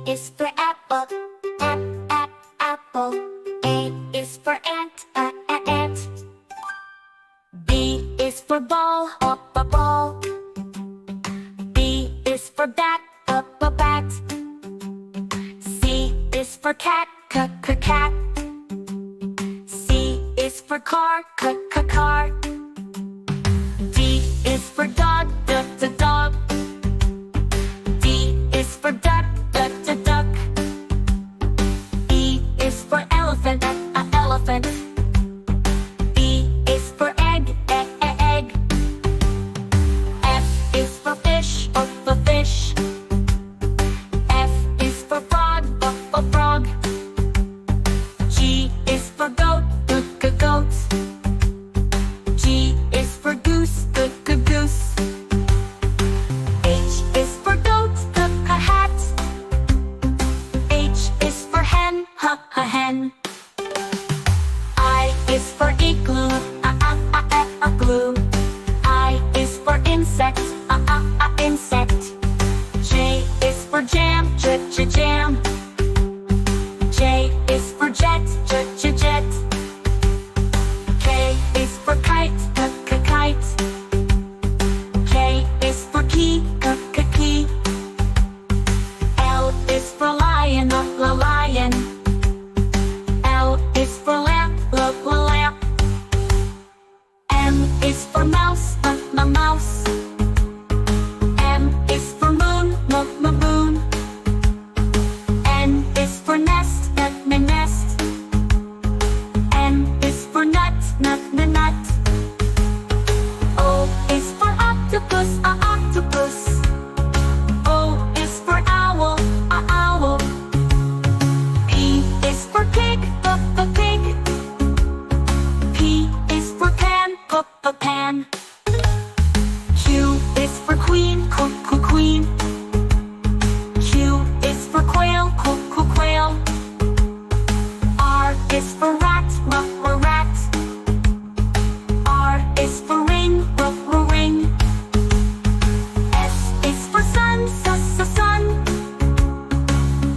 is for apple, apple. A is for ant, ant. B is for ball, ball. B is for bat, bat. C is for cat, cat. C is for car, car. D is for dog, dog. D is for duck, duck. E is for elephant, elephant. E is for egg, egg. F is for fish, fish. F is for frog, frog. G is for goat, goat. G is for goose, goose. H is for goat, hat. H is for hen, hen. I is for igloo, glue. I is for insect, insect. J is for jam, jam. J is for jet, jet. K is for kite, kite. K is for key, key. L is for lion, lion. L is for lamp, lamp. M is for mouse, mouse. M is for moon, moon. N is for nest, nest. N is for nut, nut. O is for octopus, octopus. O is for owl, owl. P is for pig, pig. P is for pan, pan. Q is for queen, queen. Q is for quail, quail. R is for rat, rat. R is for ring, ring. S is for sun, sun.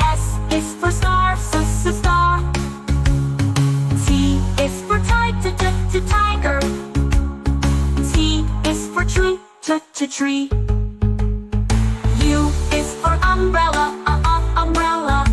S is for star, star. T is for tiger. T is for tree, tree. U is for umbrella, umbrella.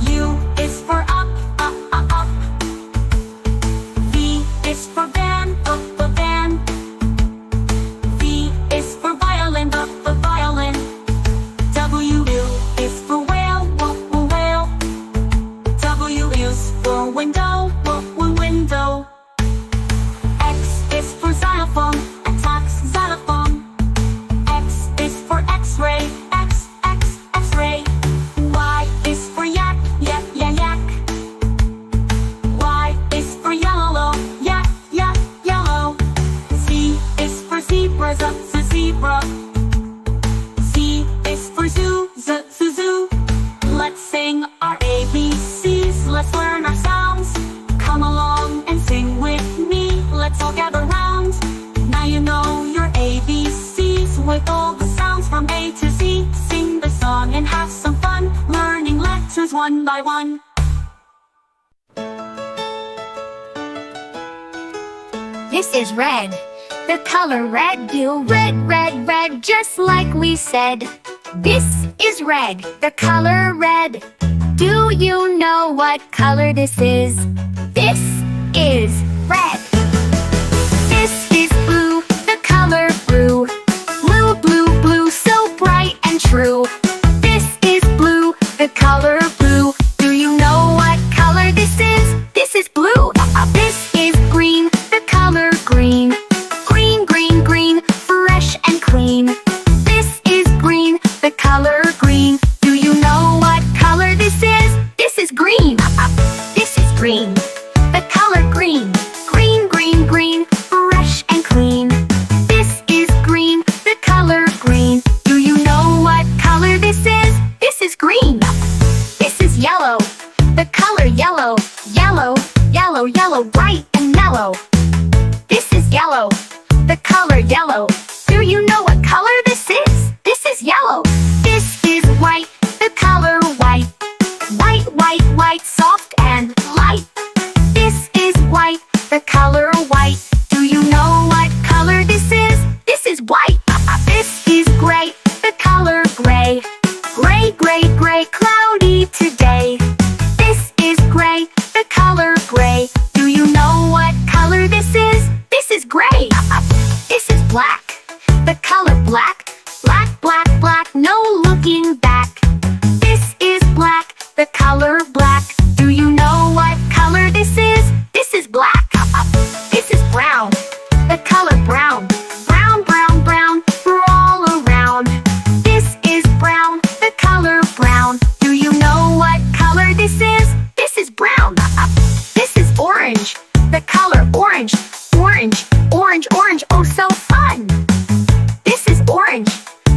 U is for up, up. V is for van, van. V is for violin, violin. W is for whale, whale. W is for window, window. X is for xylophone, xylophone. X is for X-ray, X-ray. Y is for yak, yak. Y is for yellow, yak, yellow. Z is for zebra, zebra. Z is for zoo, zoo. Let's sing our ABCs, let's learn our sounds. Come along and sing with me, let's all gather round. Now you know your ABCs with all the sounds from A to Z. Sing the song and have some fun, learning letters one by one. This is red. The color red, do red, red, red, just like we said. This is red, the color red. Do you know what color this is? This is red. This is blue, the color blue. Blue, blue, blue, so bright and true. This is blue, the color blue. Do you know what color this is? This is blue. This is green, the color green. Green, green, green, fresh and clean. This is green, the color green. Do you know what color this is? This is green. This is green, the color green. Green, Gray, gray, gray, cloudy today. This is gray, the color gray. Do you know what color this is? This is gray. This is black, the color black. Black, black, black, no looking back. This is black, the color black. Do you know what color this is? This is black. This is brown, the color brown. Brown, brown, brown, we're all around. This is brown, the color brown. Do you know what color this is? This is brown. This is orange, the color orange. Orange, orange, orange, oh so fun. This is orange,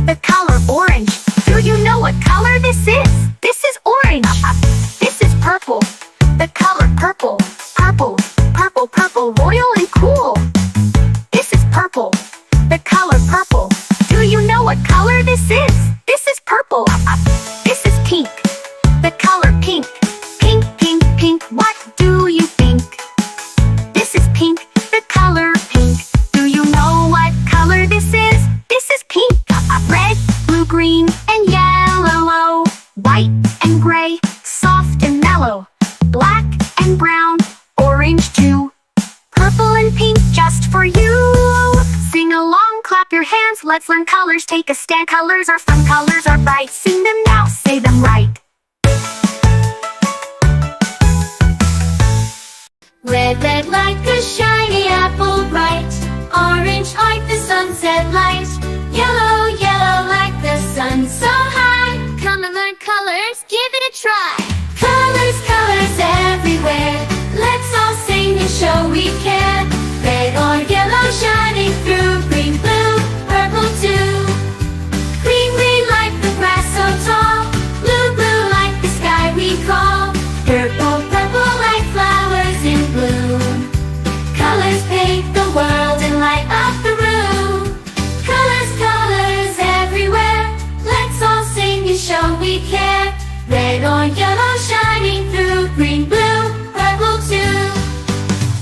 the color orange. Do you know what color this is? This is orange. This is purple, the color purple. Purple, purple, purple, royal and cool. This is purple, the color purple. Do you know what color this is? This is purple. This is pink, the color pink. Pink, pink, pink, what do you think? This is pink, the color pink. Do you know what color this is? This is pink. Red, blue, green, and yellow. White and gray, soft and mellow. Black and brown, orange too. Purple and pink just for you. Sing along, clap your hands, let's learn colors. Take a stand, colors are fun, colors are bright. Sing them now, say them right. Red, red like a shiny apple bright. Orange like the sunset light. Yellow, yellow like the sun so high. Come and learn colors, give it a try. Colors, colors everywhere. Let's all sing and show we care. Red or yellow shining through. Green, blue, purple too. Green, green like the grass so tall. Blue, blue like the sky we call. Purple, purple like flowers in bloom. Colors paint the world and light up the room. Colors, colors everywhere. Let's all sing and show we care. Red or yellow shining through. Green, blue, purple too.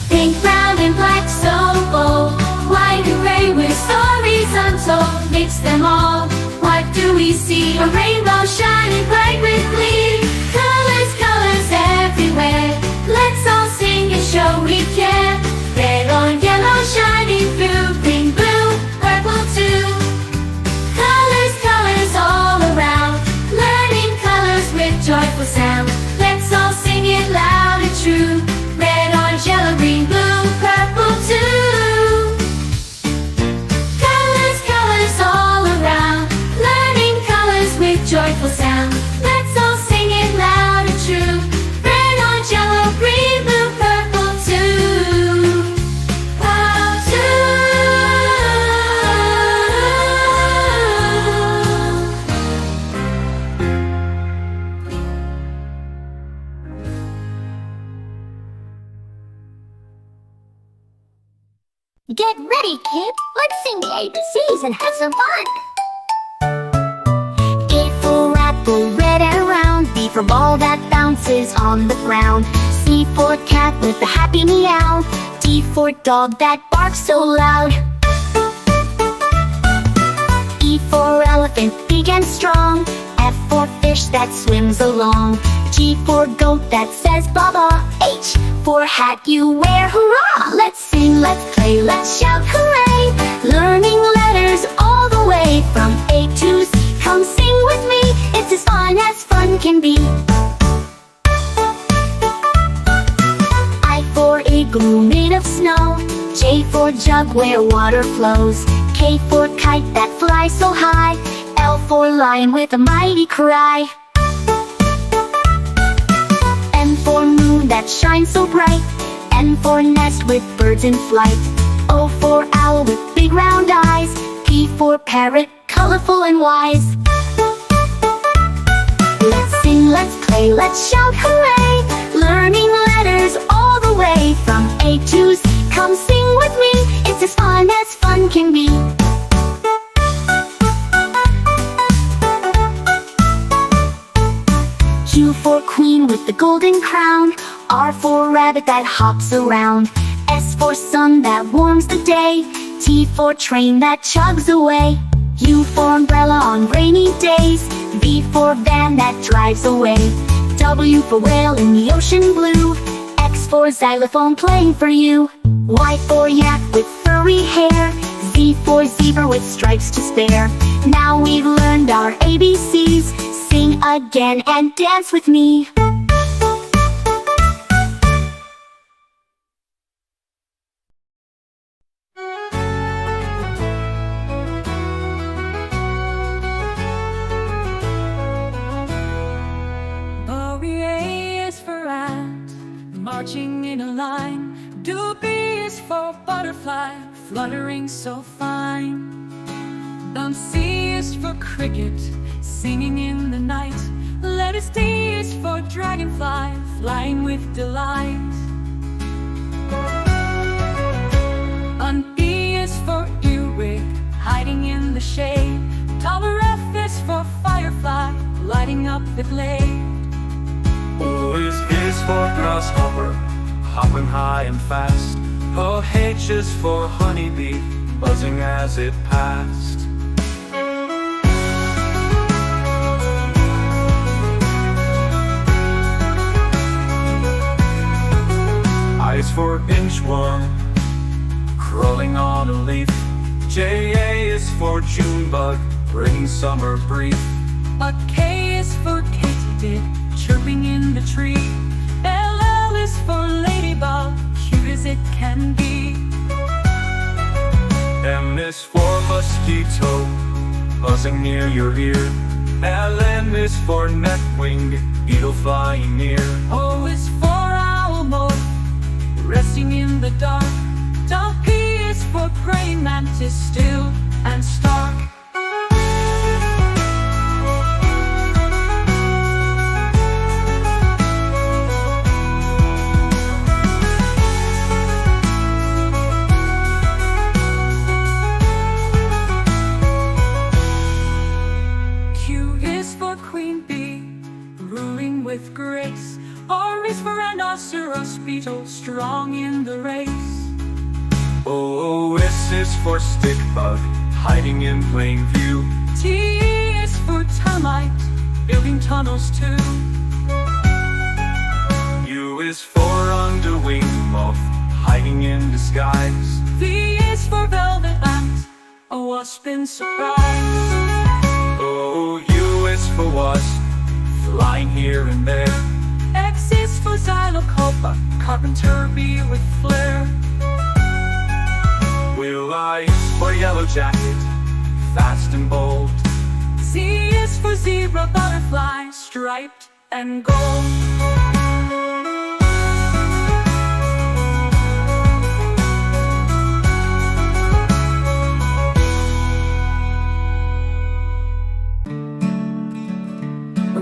Pink, brown and black so bold. White and gray with stories untold. Mix them all, what do we see? A rainbow shining bright with glee. Colors, colors everywhere. Let's all sing and show we care. Red or yellow shining through. Green, blue, purple too. Colors, colors all around. Learning colors with joyful sound. Let's all sing it loud and true. Red, orange, yellow, green, blue, purple too. Colors, colors all around. Learning colors with joyful sound. Let's all sing it loud and true. Red, orange, yellow, green, blue, purple too. Purple too. Get ready, kid. Let's sing the ABCs and have some fun. A for apple, red and round. B for ball that bounces on the ground. C for cat with a happy meow. D for dog that barks so loud. E for elephant, big and strong. F for fish that swims along. G for goat that says baba. H for hat you wear, hurrah! Let's sing, let's play, let's shout hooray! Learning letters all the way from A to Z. Come sing with me, it's as fun can be. I for igloo made of snow. J for jug where water flows. K for kite that flies so high. L for lion with a mighty cry. M for moon that shines so bright. N for nest with birds in flight. O for owl with big round eyes. P for parrot, colorful and wise. Let's sing, let's play, let's shout hooray! Learning letters all the way from A to Z. Come sing with me, it's as fun can be. Q for queen with the golden crown. R for rabbit that hops around. S for sun that warms the day. T for train that chugs away. U for umbrella on rainy days. V for van that drives away. W for whale in the ocean blue. X for xylophone playing for you. Y for yak with furry hair. Z for zebra with stripes to spare. Now we've learned our ABCs. Sing again and dance with me. A is for ant, marching in a line. Do B is for butterfly, fluttering so fine. C is for cricket, singing in the night. Letter D is for dragonfly, flying with delight. E is for earwig, hiding in the shade. F is for firefly, lighting up the glade. O is for grasshopper, hopping high and fast. H is for honeybee, buzzing as it passed. I is for inchworm, crawling on a leaf. J is for June bug, bringing summer brief. K is for katydid, chirping in the tree. L is for ladybug, cute as it can be. M is for mosquito, buzzing near your ear. N is for net-winged beetle flying near. O is for owl moth, resting in the dark. P is for praying mantis, still and stark. With grace. R is for rhinoceros beetle, strong in the race. O is for stick bug, hiding in plain view. T is for termite, building tunnels too. U is for underwing moth, hiding in disguise. V is for velvet ant, a wasp in surprise. O U is for wasp, flying here and there. X is for xylocopa, carpenter bee with flair. Will I is for yellow jacket, fast and bold. Z is for zebra butterfly, striped and gold.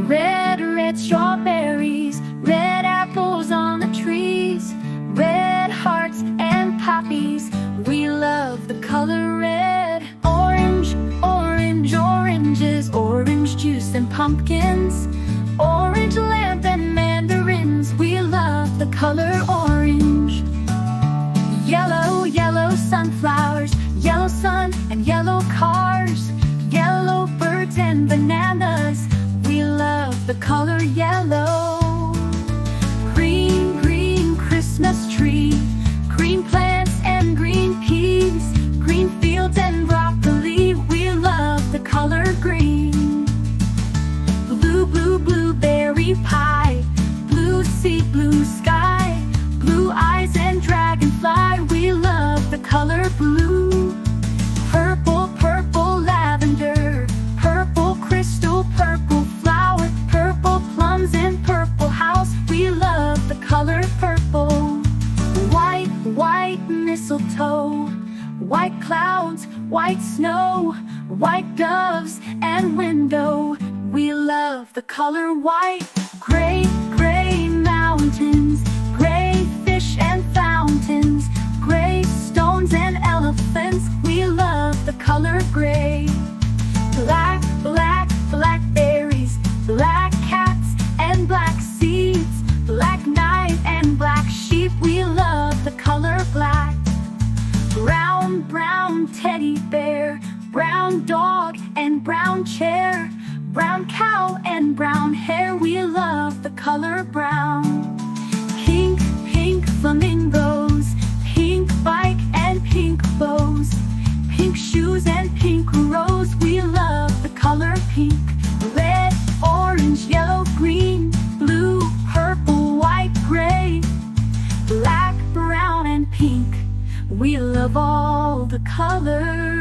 Red strawberries, red apples on the trees, red hearts and poppies. We love the color red. Orange, oranges, orange juice and pumpkins, orange lamp and mandarins. We love the color orange. Yellow sunflowers, yellow sun and yellow cars, yellow birds and bananas. We love the color yellow. Green Christmas tree, green plants and green peas, green fields and broccoli. We love the color green. Blueberry pie, blue sea, blue sky, blue eyes and dragonfly. We love the color blue. Purple lavender, purple crystal, purple flower, purple plums and purple house. We love the color purple. White mistletoe, white clouds, white snow, white doves and window. We love the color white. Gray mountains, gray fish and fountains, gray stones and elephants. We love the color gray. Blackberries, black cats and black seeds, black knight and black sheep. We love the color black. Brown teddy bear, Brown dog and brown chair, brown cow and brown hair. We love the color brown. Pink, pink flamingos, pink bike and pink bows, pink shoes and pink rose. We love the color pink. Red, orange, yellow, green, blue, purple, white, gray, black, brown and pink. We love all the colors.